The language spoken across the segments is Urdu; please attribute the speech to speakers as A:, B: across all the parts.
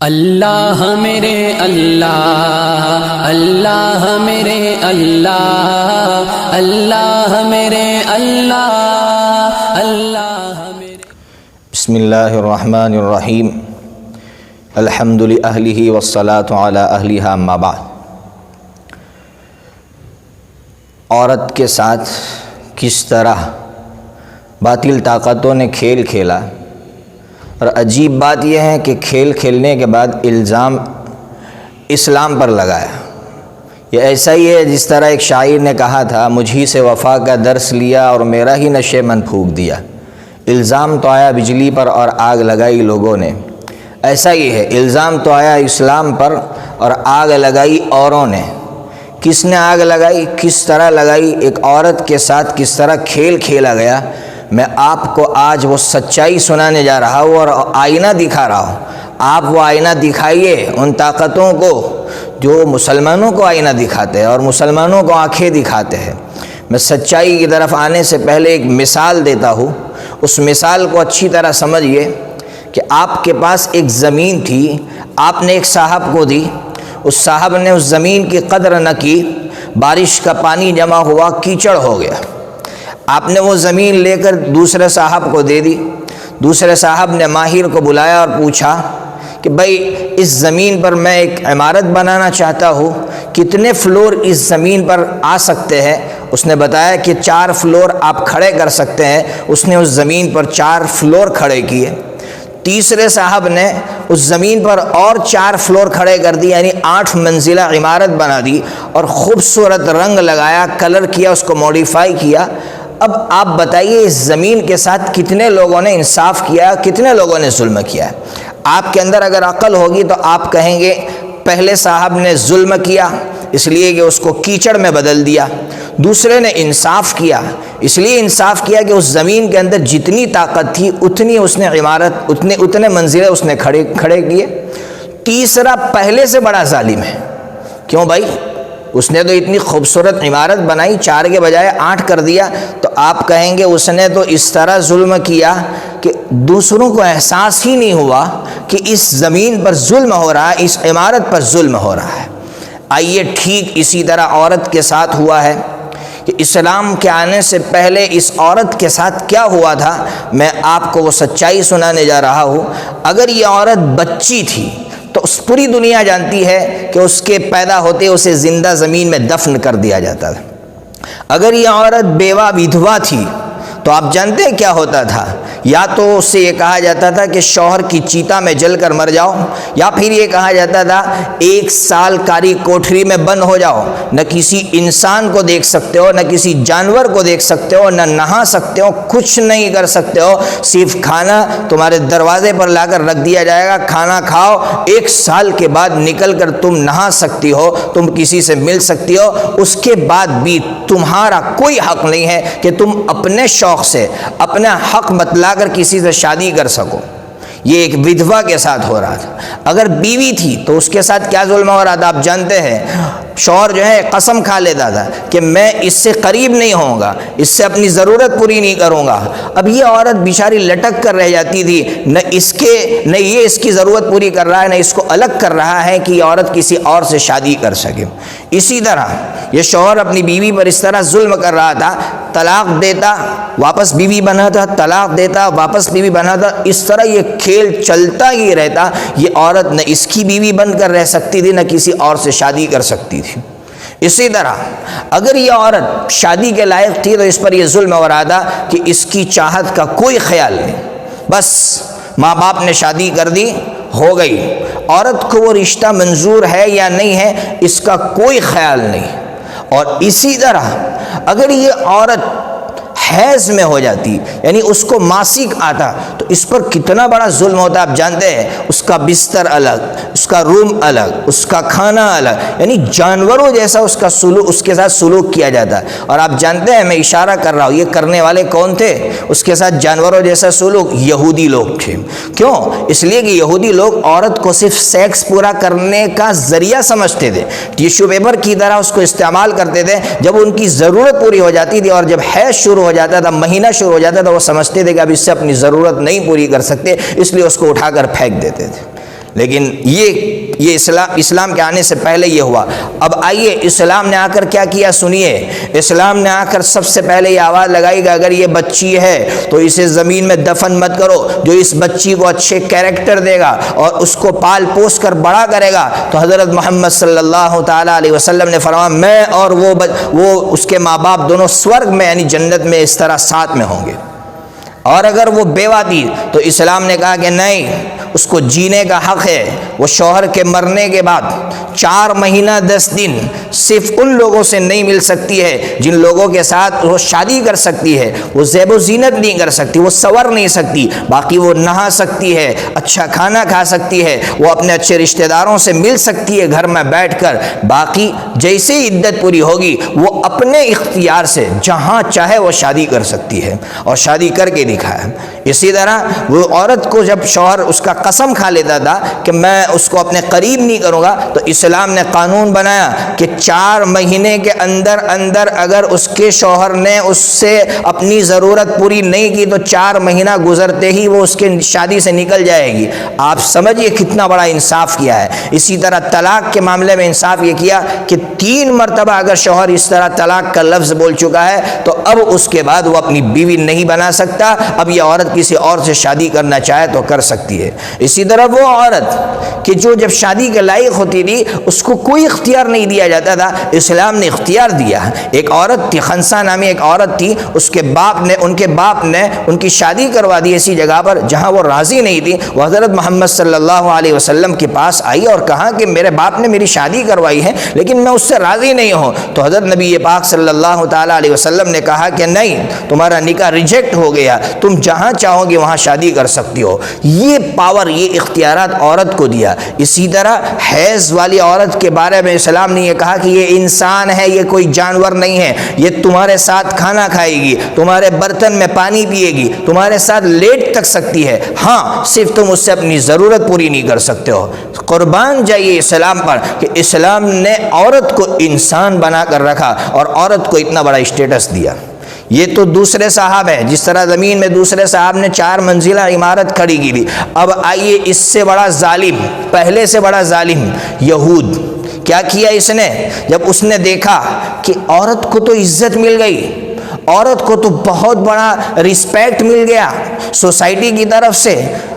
A: اللہ میرے اللہ، اللہ میرے اللہ، اللہ میرے اللہ، اللہ میرے۔
B: بسم اللہ الرحمن الرحیم، الحمد لأہلہ والصلاة علی اہلہا اما بعد۔ عورت کے ساتھ کس طرح باطل طاقتوں نے کھیل کھیلا، اور عجیب بات یہ ہے کہ کھیل کھیلنے کے بعد الزام اسلام پر لگایا۔ یہ ایسا ہی ہے جس طرح ایک شاعر نے کہا تھا، مجھی سے وفا کا درس لیا اور میرا ہی نشے من پھونک دیا۔ الزام تو آیا بجلی پر اور آگ لگائی لوگوں نے۔ ایسا ہی ہے، الزام تو آیا اسلام پر اور آگ لگائی اوروں نے۔ کس نے آگ لگائی، کس طرح لگائی، ایک عورت کے ساتھ کس طرح کھیل کھیلا گیا، میں آپ کو آج وہ سچائی سنانے جا رہا ہوں اور آئینہ دکھا رہا ہوں۔ آپ وہ آئینہ دکھائیے ان طاقتوں کو جو مسلمانوں کو آئینہ دکھاتے ہیں اور مسلمانوں کو آنکھیں دکھاتے ہیں۔ میں سچائی کی طرف آنے سے پہلے ایک مثال دیتا ہوں، اس مثال کو اچھی طرح سمجھیے کہ آپ کے پاس ایک زمین تھی، آپ نے ایک صاحب کو دی، اس صاحب نے اس زمین کی قدر نہ کی، بارش کا پانی جمع ہوا، کیچڑ ہو گیا۔ آپ نے وہ زمین لے کر دوسرے صاحب کو دے دی۔ دوسرے صاحب نے ماہر کو بلایا اور پوچھا کہ بھائی اس زمین پر میں ایک عمارت بنانا چاہتا ہوں، کتنے فلور اس زمین پر آ سکتے ہیں؟ اس نے بتایا کہ 4 فلور آپ کھڑے کر سکتے ہیں۔ اس نے اس زمین پر 4 فلور کھڑے کیے۔ تیسرے صاحب نے اس زمین پر اور 4 فلور کھڑے کر دی، یعنی 8 منزلہ عمارت بنا دی اور خوبصورت رنگ لگایا، کلر کیا، اس کو موڈیفائی کیا۔ اب آپ بتائیے اس زمین کے ساتھ کتنے لوگوں نے انصاف کیا، کتنے لوگوں نے ظلم کیا؟ آپ کے اندر اگر عقل ہوگی تو آپ کہیں گے پہلے صاحب نے ظلم کیا اس لیے کہ اس کو کیچڑ میں بدل دیا، دوسرے نے انصاف کیا اس لیے انصاف کیا کہ اس زمین کے اندر جتنی طاقت تھی اتنی اس نے عمارت اتنے منزلیں اس نے کھڑے کیے۔ تیسرا پہلے سے بڑا ظالم ہے۔ کیوں بھائی؟ اس نے تو اتنی خوبصورت عمارت بنائی، 4 کے بجائے 8 کر دیا، تو آپ کہیں گے اس نے تو اس طرح ظلم کیا کہ دوسروں کو احساس ہی نہیں ہوا کہ اس زمین پر ظلم ہو رہا ہے، اس عمارت پر ظلم ہو رہا ہے۔ آئیے ٹھیک اسی طرح عورت کے ساتھ ہوا ہے کہ اسلام کے آنے سے پہلے اس عورت کے ساتھ کیا ہوا تھا، میں آپ کو وہ سچائی سنانے جا رہا ہوں۔ اگر یہ عورت بچی تھی تو اس پوری دنیا جانتی ہے کہ اس کے پیدا ہوتے اسے زندہ زمین میں دفن کر دیا جاتا تھا۔ اگر یہ عورت بیوہ ودھوا تھی تو آپ جانتے ہیں کیا ہوتا تھا؟ یا تو اس سے یہ کہا جاتا تھا کہ شوہر کی چیتا میں جل کر مر جاؤ، یا پھر یہ کہا جاتا تھا 1 سال کاری کوٹھری میں بند ہو جاؤ، نہ کسی انسان کو دیکھ سکتے ہو، نہ کسی جانور کو دیکھ سکتے ہو، نہ نہا سکتے ہو، کچھ نہیں کر سکتے ہو، صرف کھانا تمہارے دروازے پر لا کر رکھ دیا جائے گا، کھانا کھاؤ، 1 سال کے بعد نکل کر تم نہا سکتی ہو، تم کسی سے مل سکتی ہو، اس کے بعد بھی تمہارا کوئی حق نہیں ہے کہ تم اپنے شوق سے اپنا حق بتلا کر کسی سے شادی کر سکو۔ یہ ایک ودھوا کے ساتھ ہو رہا تھا۔ اگر بیوی تھی تو اس کے ساتھ کیا ظلم ہو رہا تھا آپ جانتے ہیں؟ شوہر جو ہے قسم کھا لیتا تھا کہ میں اس سے قریب نہیں ہوں گا، اس سے اپنی ضرورت پوری نہیں کروں گا۔ اب یہ عورت بیچاری لٹک کر رہ جاتی تھی، نہ یہ اس کی ضرورت پوری کر رہا ہے، نہ اس کو الگ کر رہا ہے کہ یہ عورت کسی اور سے شادی کر سکے۔ اسی طرح یہ شوہر اپنی بیوی پر اس طرح ظلم کر رہا تھا، طلاق دیتا واپس بیوی بناتا، طلاق دیتا واپس بیوی بناتا، اس طرح یہ کھیل چلتا ہی رہتا۔ یہ عورت نہ اس کی بیوی بن کر رہ سکتی تھی، نہ کسی اور سے شادی کر سکتی تھی۔ اسی طرح اگر یہ عورت شادی کے لائق تھی تو اس پر یہ ظلم ہو رہا تھا کہ اس کی چاہت کا کوئی خیال نہیں، بس ماں باپ نے شادی کر دی، ہو گئی، عورت کو وہ رشتہ منظور ہے یا نہیں ہے اس کا کوئی خیال نہیں۔ اور اسی طرح اگر یہ عورت حیض میں ہو جاتی، یعنی اس کو ماسک آتا، تو اس پر کتنا بڑا ظلم ہوتا آپ جانتے ہیں؟ اس کا بستر الگ، اس کا روم الگ، اس کا کھانا الگ، یعنی جانوروں جیسا اس کے ساتھ سلوک کیا جاتا ہے۔ اور آپ جانتے ہیں میں اشارہ کر رہا ہوں، یہ کرنے والے کون تھے؟ اس کے ساتھ جانوروں جیسا سلوک یہودی لوگ تھے۔ کیوں؟ اس لیے کہ یہودی لوگ عورت کو صرف سیکس پورا کرنے کا ذریعہ سمجھتے تھے، ٹیشو پیپر کی طرح اس کو استعمال کرتے تھے۔ جب ان کی ضرورت پوری ہو جاتی تھی اور جب حیض شروع ہو جاتا تھا، مہینہ شروع ہو جاتا تھا، وہ سمجھتے تھے کہ اب اس سے اپنی ضرورت نہیں پوری کر سکتے، اس لیے اس کو اٹھا کر پھینک دیتے تھے۔ لیکن یہ اسلام کے آنے سے پہلے یہ ہوا۔ اب آئیے اسلام نے آ کر کیا کیا سنیے۔ اسلام نے آ کر سب سے پہلے یہ آواز لگائی کہ اگر یہ بچی ہے تو اسے زمین میں دفن مت کرو، جو اس بچی کو اچھے کیریکٹر دے گا اور اس کو پال پوس کر بڑا کرے گا تو حضرت محمد صلی اللہ تعالیٰ علیہ وسلم نے فرمایا میں اور وہ اس کے ماں باپ دونوں سورگ میں یعنی جنت میں اس طرح ساتھ میں ہوں گے۔ اور اگر وہ بیوہ تھی تو اسلام نے کہا کہ نہیں، اس کو جینے کا حق ہے۔ وہ شوہر کے مرنے کے بعد 4 مہینہ 10 دن صرف ان لوگوں سے نہیں مل سکتی ہے جن لوگوں کے ساتھ وہ شادی کر سکتی ہے۔ وہ زیب و زینت نہیں کر سکتی، وہ سنور نہیں سکتی، باقی وہ نہا سکتی ہے، اچھا کھانا کھا سکتی ہے، وہ اپنے اچھے رشتہ داروں سے مل سکتی ہے گھر میں بیٹھ کر۔ باقی جیسے ہی عدت پوری ہوگی وہ اپنے اختیار سے جہاں چاہے وہ شادی کر سکتی ہے، اور شادی کر کے دکھایا۔ اسی طرح وہ عورت کو جب شوہر اس کا قسم کھا لیتا تھا کہ میں اس کو اپنے قریب نہیں کروں گا تو اسلام نے قانون بنایا کہ 4 مہینے کے اندر اگر اس کے شوہر نے اس سے اپنی ضرورت پوری نہیں کی تو 4 مہینہ گزرتے ہی وہ اس کے شادی سے نکل جائے گی۔ آپ سمجھئے کتنا بڑا انصاف کیا ہے۔ اسی طرح طلاق کے معاملے میں انصاف یہ کیا کہ 3 مرتبہ اگر شوہر اس طرح طلاق کا لفظ بول چکا ہے تو اب اس کے بعد وہ اپنی بیوی نہیں بنا سکتا، اب یہ عورت کسی اور سے شادی کرنا چاہے تو کر سکتی ہے۔ اسی طرح وہ عورت کہ جو جب شادی کے لائق ہوتی تھی اس کو کوئی اختیار نہیں دیا جاتا تھا، اسلام نے اختیار دیا۔ ایک عورت تھی، خنسا نامی ایک عورت تھی، ان کے باپ نے ان کی شادی کروا دی ایسی جگہ پر جہاں وہ راضی نہیں تھی۔ وہ حضرت محمد صلی اللہ علیہ وسلم کے پاس آئی اور کہا کہ میرے باپ نے میری شادی کروائی ہے لیکن میں اس سے راضی نہیں ہوں۔ تو حضرت نبی پاک صلی اللہ تعالیٰ علیہ وسلم نے کہا کہ نہیں، تمہارا نکاح ریجیکٹ ہو گیا، تم جہاں چاہو گے وہاں شادی کر سکتی ہو۔ یہ پاور، یہ اختیارات عورت کو دیا۔ اسی طرح حیض والی عورت کے بارے میں اسلام نے یہ کہا کہ یہ انسان ہے، یہ کوئی جانور نہیں ہے، یہ تمہارے ساتھ کھانا کھائے گی، تمہارے برتن میں پانی پیے گی، تمہارے ساتھ لیٹ تک سکتی ہے، ہاں صرف تم اس سے اپنی ضرورت پوری نہیں کر سکتے ہو۔ قربان جائیے اسلام پر کہ اسلام نے عورت کو انسان بنا کر رکھا اور عورت کو اتنا بڑا اسٹیٹس دیا۔ یہ تو دوسرے صاحب ہے، جس طرح زمین میں دوسرے صاحب نے 4 منزلہ عمارت کھڑی کی تھی۔ اب آئیے اس سے بڑا ظالم، پہلے سے بڑا ظالم یہود کیا کیا اس نے؟ جب اس نے دیکھا کہ عورت کو تو عزت مل گئی، عورت کو تو بہت بڑا رسپیکٹ مل گیا سوسائٹی کی طرف سے،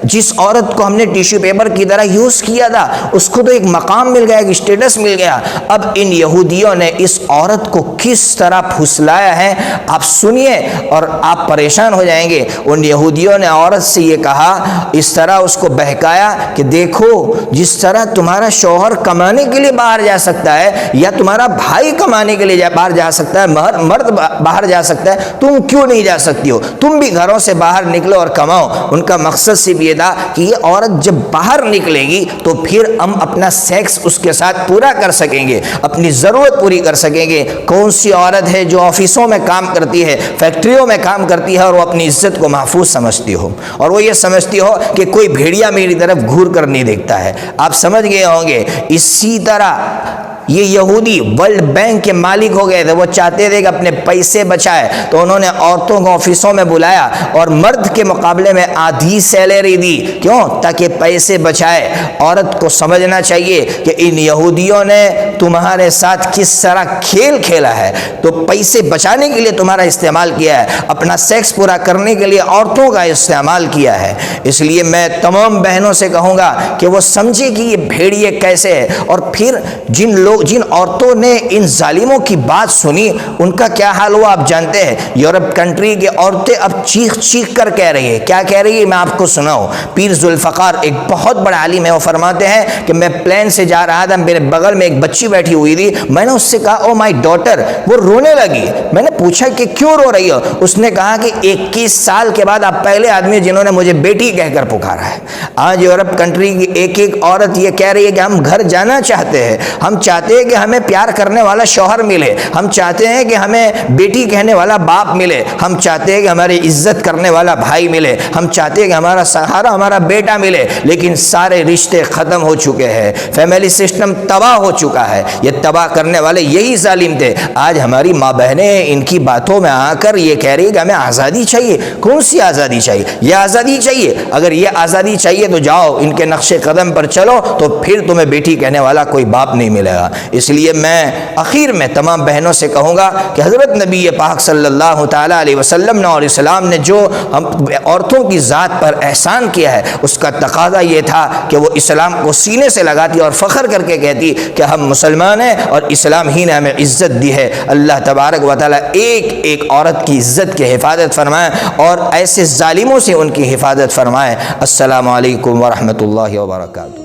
B: جس عورت کو ہم نے ٹیشو پیپر کی طرح یوز کیا تھا اس کو تو ایک مقام مل گیا، ایک اسٹیٹس مل گیا۔ اب ان یہودیوں نے اس عورت کو کس طرح پھسلایا ہے آپ سنیے اور آپ پریشان ہو جائیں گے۔ ان یہودیوں نے عورت سے یہ کہا، اس طرح اس کو بہکایا کہ دیکھو جس طرح تمہارا شوہر کمانے کے لیے باہر جا سکتا ہے یا تمہارا بھائی کمانے کے لیے باہر جا سکتا ہے، مرد باہر جا سکتا ہے، تم کیوں نہیں جا سکتی ہو؟ تم بھی گھروں سے باہر نکلو اور کماؤ۔ ان کا مقصد صرف یہ تھا کہ یہ عورت جب باہر نکلے گی تو پھر ہم اپنا سیکس اس کے ساتھ پورا کر سکیں گے، اپنی ضرورت پوری کر سکیں گے۔ کون سی عورت ہے جو آفسوں میں کام کرتی ہے، فیکٹریوں میں کام کرتی ہے اور وہ اپنی عزت کو محفوظ سمجھتی ہو اور وہ یہ سمجھتی ہو کہ کوئی بھیڑیا میری طرف گھور کر نہیں دیکھتا ہے؟ آپ سمجھ گئے ہوں گے۔ اسی طرح یہ یہودی ورلڈ بینک کے مالک ہو گئے تھے، وہ چاہتے تھے کہ اپنے پیسے بچائے تو انہوں نے عورتوں کو آفسوں میں بلایا اور مرد کے مقابلے میں آدھی سیلری دی، کیوں؟ تاکہ پیسے بچائے۔ عورت کو سمجھنا چاہیے کہ ان یہودیوں نے تمہارے ساتھ کس طرح کھیل کھیلا ہے، تو پیسے بچانے کے لیے تمہارا استعمال کیا ہے، اپنا سیکس پورا کرنے کے لیے عورتوں کا استعمال کیا ہے۔ اس لیے میں تمام بہنوں سے کہوں گا کہ وہ سمجھے کہ یہ بھیڑیے کیسے ہے، اور پھر جن عورتوں نے ان ظالموں کی بات سنی ان کا کیا حال ہوا آپ جانتے ہیں۔ یورپ کنٹری کی عورتیں اب چیخ چیخ کر کہہ رہی ہے، کیا کہہ رہی ہے میں آپ کو سناؤں۔ پیر ذوالفقار ایک بہت بڑا عالم ہے، وہ فرماتے ہیں کہ میں پلین سے جا رہا تھا، میرے بغل میں ایک بچی بیٹھی ہوئی تھی، میں نے اس سے کہا او مائی ڈاٹر، وہ رونے لگی۔ میں نے پوچھا کہ کیوں رو رہی ہو؟ اس نے کہا کہ 21 سال کے بعد آپ پہلے آدمی جنہوں نے مجھے بیٹی کہہ کر پکارا ہے۔ آج یورپ کنٹری کی ایک ایک عورت یہ کہہ رہی ہے کہ ہم گھر جانا چاہتے ہیں، ہم چاہتے ہیں کہ ہمیں پیار کرنے والا شوہر ملے، ہم چاہتے ہیں کہ ہمیں بیٹی کہنے والا باپ ملے، ہم چاہتے ہیں کہ ہماری عزت کرنے والا بھائی ملے، ہم چاہتے ہیں کہ ہمارا سہارا ہمارا بیٹا ملے، لیکن سارے رشتے ختم ہو چکے ہیں، فیملی سسٹم تباہ ہو چکا ہے۔ یہ تباہ کرنے والے یہی ظالم تھے۔ آج ہماری ماں بہنیں ان کی باتوں میں آ کر یہ کہہ رہی ہے کہ ہمیں آزادی چاہیے۔ کون سی آزادی چاہیے؟ یہ آزادی چاہیے؟ اگر یہ آزادی چاہیے تو جاؤ ان کے نقش قدم پر چلو، تو پھر تمہیں بیٹی کہنے والا کوئی باپ نہیں ملے گا۔ اس لیے میں آخر میں تمام بہنوں سے کہوں گا کہ حضرت نبی پاک صلی اللہ تعالیٰ علیہ وسلم نے اور اسلام نے جو ہم عورتوں کی ذات پر احسان کیا ہے، اس کا تقاضا یہ تھا کہ وہ اسلام کو سینے سے لگاتی اور فخر کر کے کہتی کہ ہم مسلمان ہیں اور اسلام ہی نے ہمیں عزت دی ہے۔ اللہ تبارک و تعالیٰ ایک ایک عورت کی عزت کی حفاظت فرمائے اور ایسے ظالموں سے ان کی حفاظت فرمائے۔ السلام علیکم ورحمۃ اللہ وبرکاتہ۔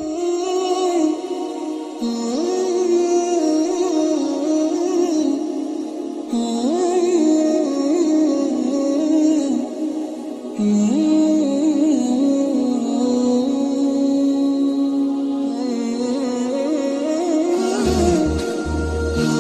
A: Mm-hmm.